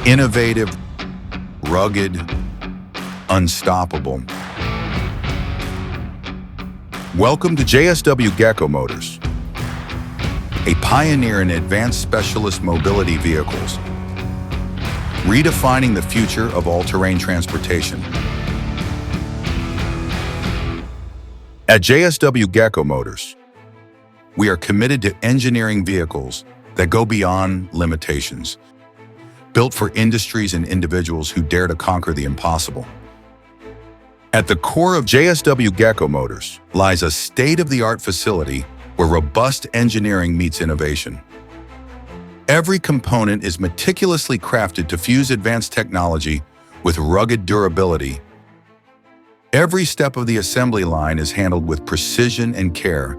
Innovative, rugged, unstoppable. Welcome to JSW Gecko Motors, a pioneer in advanced specialist mobility vehicles, redefining the future of all-terrain transportation. At JSW Gecko Motors, we are committed to engineering vehicles that go beyond limitations, built for industries and individuals who dare to conquer the impossible. At the core of JSW Gecko Motors lies a state-of-the-art facility where robust engineering meets innovation. Every component is meticulously crafted to fuse advanced technology with rugged durability. Every step of the assembly line is handled with precision and care,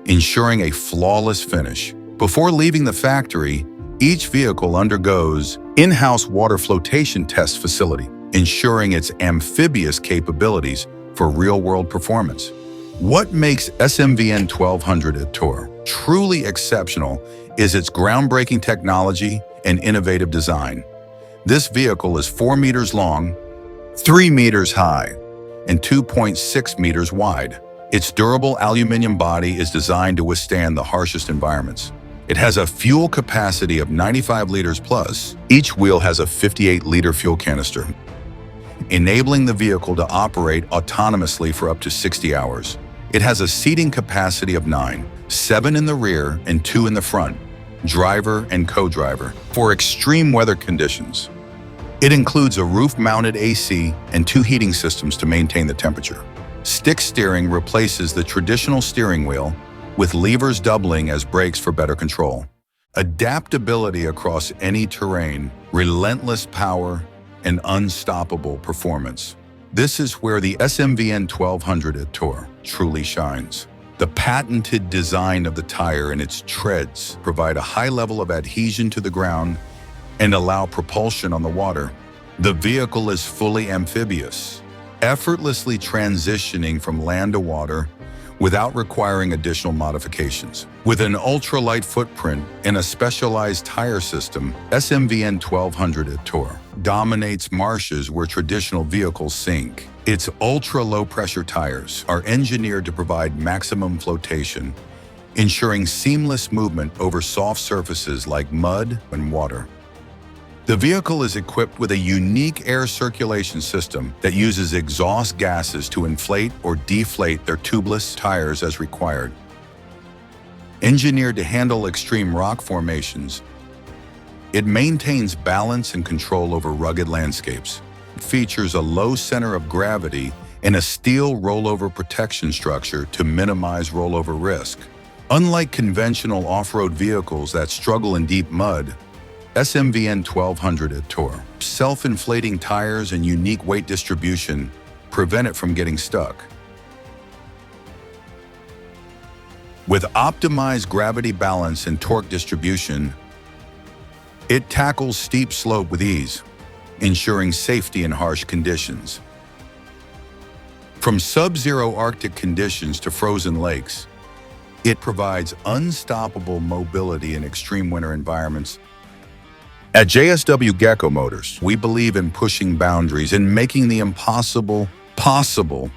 ensuring a flawless finish. Before leaving the factory, each vehicle undergoes in-house water flotation test facility, ensuring its amphibious capabilities for real-world performance. What makes SMVN 1200 Ator truly exceptional is its groundbreaking technology and innovative design. This vehicle is 4 meters long, 3 meters high, and 2.6 meters wide. Its durable aluminum body is designed to withstand the harshest environments. It has a fuel capacity of 95 liters plus. Each wheel has a 58-liter fuel canister, enabling the vehicle to operate autonomously for up to 60 hours. It has a seating capacity of 9, 7 in the rear and 2 in the front, driver and co-driver, for extreme weather conditions. It includes a roof-mounted AC and 2 heating systems to maintain the temperature. Stick steering replaces the traditional steering wheel, with levers doubling as brakes for better control. Adaptability across any terrain, relentless power, and unstoppable performance. This is where the SMVN 1200 Ator truly shines. The patented design of the tire and its treads provide a high level of adhesion to the ground and allow propulsion on the water. The vehicle is fully amphibious, effortlessly transitioning from land to water without requiring additional modifications. With an ultralight footprint and a specialized tire system, SMVN 1200 Ator dominates marshes where traditional vehicles sink. Its ultra-low-pressure tires are engineered to provide maximum flotation, ensuring seamless movement over soft surfaces like mud and water. The vehicle is equipped with a unique air circulation system that uses exhaust gases to inflate or deflate their tubeless tires as required. Engineered to handle extreme rock formations, it maintains balance and control over rugged landscapes. It features a low center of gravity and a steel rollover protection structure to minimize rollover risk. Unlike conventional off-road vehicles that struggle in deep mud, SMVN 1200 Ator self-inflating tires and unique weight distribution prevent it from getting stuck. With optimized gravity balance and torque distribution, it tackles steep slope with ease, ensuring safety in harsh conditions. From sub-zero Arctic conditions to frozen lakes, it provides unstoppable mobility in extreme winter environments. At JSW Gecko Motors, we believe in pushing boundaries and making the impossible possible.